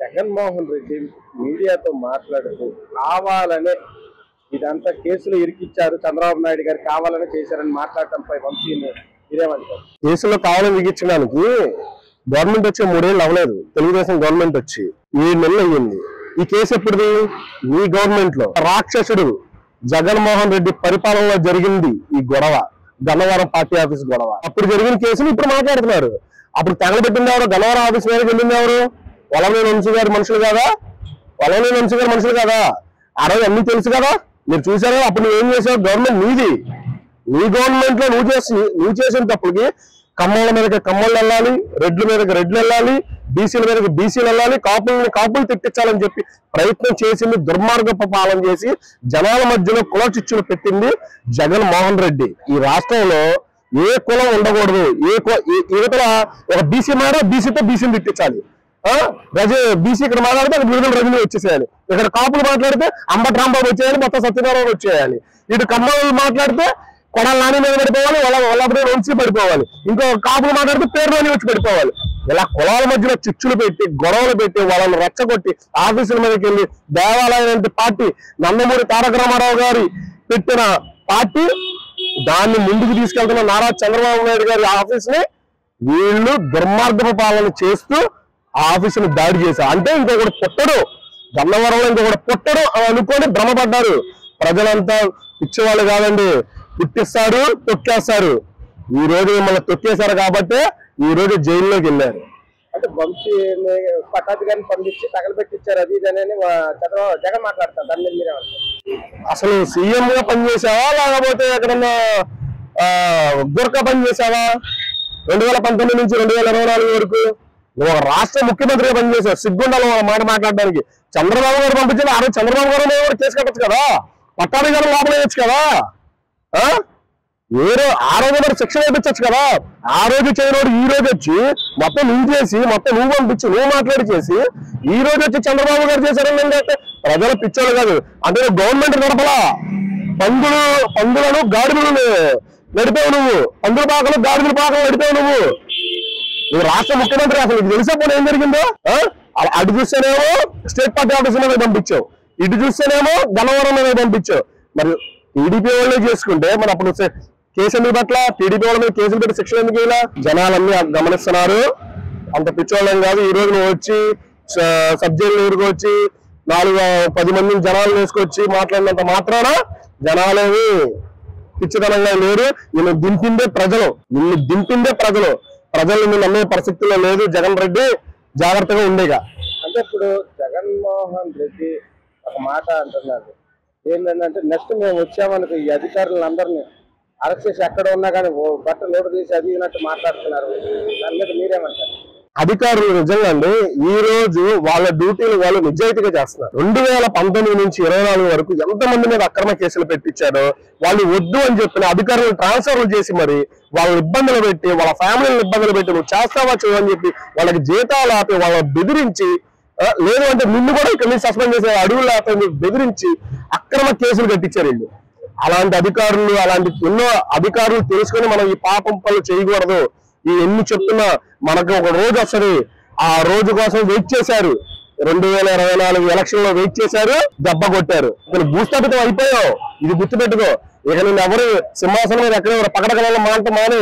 జగన్మోహన్ రెడ్డి మీడియాతో మాట్లాడుతూ కావాలనే ఇదంతా కేసులు ఇరికిచ్చారు, చంద్రబాబు నాయుడు గారు కావాలని చేశారని మాట్లాడటంపై వంశీని మీరేమంటారు? కేసులో కావాలని ఇరికించడానికి గవర్నమెంట్ వచ్చి 3 ఏళ్ళు అవ్వలేదు. తెలుగుదేశం గవర్నమెంట్ వచ్చి 7 నెలలు అయ్యింది. ఈ కేసు ఎప్పుడుది? ఈ గవర్నమెంట్ లో రాక్షసుడు జగన్మోహన్ రెడ్డి పరిపాలనలో జరిగింది ఈ గొడవ, గన్నవరం పార్టీ ఆఫీస్ గొడవ. అప్పుడు జరిగిన కేసులు ఇప్పుడు మాట్లాడుతున్నారు. అప్పుడు తగలబెట్టింది ఎవరు? గన్నవరం ఆఫీస్ మీదకి వెళ్ళింది ఎవరు? వల్లభనేని వంశీ గారి మనుషులు కదా, వల్లభనేని వంశీ గారి మనుషులు కదా. ఆ రోజు అన్ని తెలుసు కదా, మీరు చూసారా? అప్పుడు నువ్వు ఏం చేసావు? గవర్నమెంట్ నీది, నీ గవర్నమెంట్ లో నువ్వు చేసిన తప్పులకి కమ్మల మీదకి కమ్మలు వెళ్ళాలి, రెడ్ల మీదకి రెడ్లు వెళ్ళాలి, బీసీల మీదకి బీసీలు వెళ్ళాలి, కాపులు తిట్టించాలని చెప్పి ప్రయత్నం చేసింది, దుర్మార్గపు పాలన చేసి జనాల మధ్యలో కుల చిచ్చులు పెట్టింది జగన్మోహన్ రెడ్డి. ఈ రాష్ట్రంలో ఏ కులం ఉండకూడదు, యువతల ఒక బీసీ మాట బీసీతో బీసీని తిట్టించాలి. బీసీ ఇక్కడ మాట్లాడితే అక్కడ విడుదల రెవెన్యూ వచ్చేసేయాలి, ఇక్కడ కాపులు మాట్లాడితే అంబటి రాంబాబు వచ్చేయాలి, మొత్తం సత్యనారాయణ వచ్చేయాలి, ఇటు కమ్మలు మాట్లాడితే కొడాల నాని మీద పడిపోవాలి, వల్లభనేని వంశీ పడిపోవాలి, ఇంకో కాపులు మాట్లాడితే పేరులోని వచ్చి పడిపోవాలి. ఇలా కులాల మధ్యలో చిచ్చులు పెట్టి గొడవలు పెట్టి వాళ్ళని రెచ్చగొట్టి ఆఫీసుల మీదకి వెళ్ళి దేవాలయం పార్టీ నందమూరి తారక రామారావు గారి పెట్టిన పార్టీ దాన్ని ముందుకు తీసుకెళ్తున్న నారా చంద్రబాబు నాయుడు గారి ఆఫీస్ ని వీళ్ళు దుర్మార్గపు పాలన చేస్తూ ఆ ఆఫీసుని దాడి చేశారు. అంటే ఇంకొకటి పుట్టడు, గన్నవరంలో ఇంకొకటి పుట్టడు అని అనుకొని భ్రమపడ్డారు. ప్రజలంతా ఇచ్చేవాళ్ళు కాదండి, పుట్టిస్తారు, తొక్కేస్తారు. ఈ రోజు మిమ్మల్ని తొక్కేశారు కాబట్టి ఈ రోజు జైల్లోకి వెళ్ళారు. అంటే వంశీ పట్టాధికారిని పంపించి తగలబెట్టించారు, అది ఇది అని జగన్ మాట్లాడతారు. దాని మీద మీరేమంటారు? అసలు సీఎం గా పనిచేసావా లేకపోతే ఎక్కడన్నా గుర్కా పనిచేసావా? 2019 నుంచి 2024 వరకు నువ్వు ఒక రాష్ట్ర ముఖ్యమంత్రిగా పనిచేసావు. సిగ్గుండాలి మాట మాట్లాడడానికి. చంద్రబాబు గారు పంపించాలి, ఆ రోజు చంద్రబాబు గారు కూడా కేసు కట్టచ్చు కదా, పట్టాధికారులు లోపలేయచ్చు కదా, ఆ రోజు మరి శిక్షణ వేయించచ్చు కదా. ఆ రోజు చేయనోడు ఈ రోజు వచ్చి మొత్తం నువ్వు చేసి మొత్తం నువ్వు పంపించి నువ్వు మాట్లాడి చేసి ఈ రోజు వచ్చి చంద్రబాబు గారు చేశారని అంటే ప్రజల పిచ్చోళ్ళు కాదు. అంటే గవర్నమెంట్ నడపలా, పందులను గాడిదలు నడిపావు నువ్వు, పందుల పాకలు గాడిదల పాకలు నడిపావు నువ్వు రాష్ట్ర ముఖ్యమంత్రి. అసలు ఇది తెలిసే పోనీ ఏం జరిగిందో? అటు చూస్తేనేమో స్టేట్ పార్టీ ఆఫీస్ మీద పంపించావు, ఇటు చూస్తేనేమో గన్నవరం మీద పంపించావు. మరి టీడీపీ వాళ్ళే చేసుకుంటే మరి అప్పుడు కేసు ఎందుకు పట్ల? టీడీపీ వాళ్ళ మీద కేసులు పెట్టి శిక్షణ ఎందుకు ఇలా? జనాలన్నీ గమనిస్తున్నారు, అంత పిచ్చోళ్ళం కాదు. ఈ రోజు నువ్వు వచ్చి సబ్జెక్టులు ఊరికి వచ్చి 4-10 మందిని జనాలు వేసుకొచ్చి మాట్లాడినంత మాత్రాన జనాలేవి పిచ్చితనంగా లేరు. నిన్ను దింపిందే ప్రజలు, ప్రజలు నిన్ను నమ్మే పరిస్థితుల్లో లేదు. జగన్ రెడ్డి జాగ్రత్తగా ఉండేగా. అంటే ఇప్పుడు జగన్మోహన్ రెడ్డి ఒక మాట అంటున్నారు ఏంటంటే, నెక్స్ట్ మేము వచ్చామనుకో ఈ అధికారులందరినీ అరెస్ట్ చేసి ఎక్కడ ఉన్నా కానీ బట్టలు లోటు తీసి అది ఇన్నట్టు మాట్లాడుతున్నారు. దాని మీద మీరేమంటారు? అధికారులు నిజంగా అండి ఈ రోజు వాళ్ళ డ్యూటీలు వాళ్ళు నిజాయితీగా చేస్తున్నారు. 2019 నుంచి 2024 వరకు ఎంతమంది మీద అక్రమ కేసులు పెట్టించారో వాళ్ళు వద్దు అని చెప్పిన అధికారులు ట్రాన్స్ఫర్లు చేసి మరి వాళ్ళని ఇబ్బందులు పెట్టి వాళ్ళ ఫ్యామిలీని ఇబ్బందులు పెట్టి నువ్వు చేస్తావా చేయని చెప్పి వాళ్ళకి జీతాలు ఆపి వాళ్ళని బెదిరించి, లేదు అంటే నిన్ను కూడా ఇక్కడ నుంచి సస్పెండ్ చేసే అడుగులు ఆపి బెదిరించి అక్రమ కేసులు కట్టించారు వీళ్ళు. అలాంటి అధికారులు, అలాంటి ఎన్నో అధికారులు తెలుసుకొని మనం ఈ పాపం పనులు చేయకూడదు. ఈ ఎన్ని చెప్తున్నా మనకు ఒక రోజు వస్తుంది, ఆ రోజు కోసం వెయిట్ చేశారు. 2024 ఎలక్షన్ లో వెయిట్ చేశారు, దెబ్బ కొట్టారు. ఇక్కడ భూస్థాపితం అయిపోయావు, ఇది గుర్తుపెట్టుకో. ఇక నేను ఎవరు సింహాసనం మీద ఎక్కడ పకడగల మానే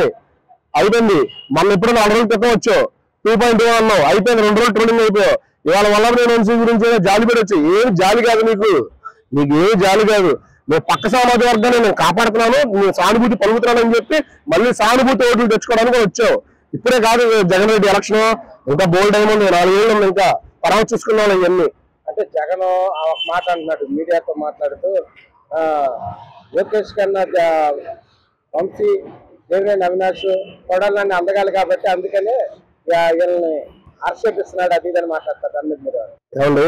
అయిపోయింది. మనం ఎప్పుడు 4 రోజుల క్రితం వచ్చావు, 2.2 అన్నావు, అయిపోయింది. 2 రోజులు ట్రోలింగ్ అయిపోయావు. ఇవాళ వల్లభనేని వంశీ గురించి జాలి పెడొచ్చు. ఏం జాలి కాదు నీకు ఏం జాలి కాదు. నువ్వు పక్క సమాజ వర్గాన్ని నేను కాపాడుతున్నాను, నువ్వు సానుభూతి పలుకుతున్నానని చెప్పి మళ్ళీ సానుభూతి ఓట్లు తెచ్చుకోవడానికి వచ్చావు. ఇప్పుడే కాదు జగన్ రెడ్డి ఎలక్షన్, ఇంకా బోల్డ్ టైం ఉంది, 4 ఏళ్ళు ఉంది, ఇంకా పరామర్శ చూసుకున్నాను ఇవన్నీ. అంటే జగన్ ఒక మాట అంటున్నాడు మీడియాతో మాట్లాడుతూ, లోకేష్ కన్నా వంశీ దేవినేని అవినాష్ కొడాలని అందగాలి కాబట్టి అందుకనే వీళ్ళని అరెస్ట్ చేపిస్తున్నాడు, అది ఇదని మాట్లాడతారు. దాని మీద మీరు ఏమండి?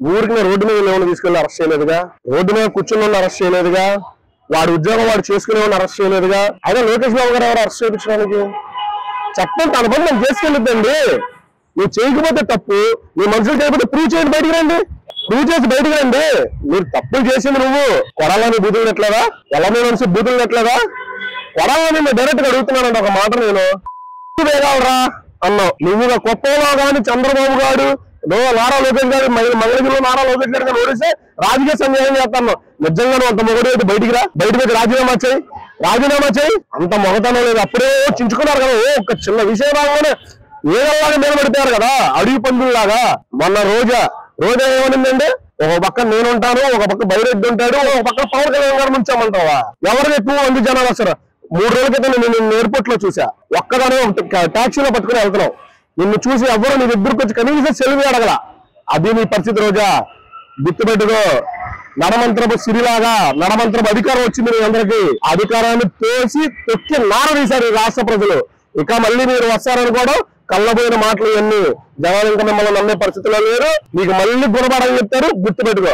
ఊరికి రోడ్డు మీద ఎవరిని తీసుకెళ్ళి అరెస్ట్ చేయలేదుగా, రోడ్డు మీద కూర్చుని అరెస్ట్ చేయలేదుగా, వాడి ఉద్యోగం వాడు చేసుకునే అరెస్ట్ చేయలేదుగా. అదే లోకేష్ బాబు గారు ఎవరు అరెస్ట్ చేయించడానికి? చట్టం తన పని నేను చేసుకెళ్ళిద్దండి. నువ్వు చేయకపోతే తప్పు, నీ మనుషులు చేయకపోతే ప్రూవ్ చేయండి, బయటికి రండి, ప్రూవ్ చేసి బయటికి రండి. మీరు తప్పులు చేసింది నువ్వు కొడాలని బూతులు ఎట్లేదా, వల్లభనేని వంశీ బూతులు ఎట్లేదా? కొడాలని నేను డైరెక్ట్ గా అడుగుతున్నానంటే ఒక మాట, నేను వేగాలరా అన్నావు. నువ్వుగా కొత్తలో గాని చంద్రబాబు గారు నారా లోకేష్ గారు మంగళగిరిలో నారా లోకేష్ గారు ఓడిస్తే రాజకీయ సన్యాసం చేస్తాను. నిజంగా అంత మొగడు అయితే బయటికి రా, బయటకు రాజీనామా చేయి. అంత మొగతనం లేదు. అప్పుడే చించుకున్నారు కదా, ఒక చిన్న విషయం రాగానే ఏదల్లాగా నిలబెడతారు కదా అడవి పందుల్లాగా. మొన్న రోజా ఏమనిందంటే, ఒక పక్క నేను ఉంటాను, ఒక పక్క బైరెడ్డి ఉంటాడు, ఒక పక్క పవన్ కళ్యాణ్ గారు నుంచామంటావా? ఎవరికి ఎక్కువ మంది జనాలు వస్తారు? 3 రోజుల క్రితం నేను ఎయిర్పోర్ట్ లో చూసా, ఒక్కదానే టాక్సీలో పట్టుకుని వెళ్తున్నావు. నిన్ను చూసి ఎవరు నీ దగ్గరకు వచ్చి కనీసం సెలవు అడగల. అది నీ పరిస్థితి రోజా, గుర్తుపెట్టుకో. నడమంత్రపు సిరిలాగా నడమంత్రపు అధికారం వచ్చింది మీ అందరికీ. అధికారాన్ని తోసి తొక్కి నారదీశారు ఈ రాష్ట్ర ప్రజలు. ఇక మళ్ళీ మీరు వస్తారనుకోవడం కళ్ళబోయిన మాటలు ఇవన్నీ. జనాలు ఇంకా మిమ్మల్ని నమ్మే పరిస్థితిలో లేరు. మీకు మళ్ళీ గుణపాఠం చెప్తారు, గుర్తుపెట్టుకో.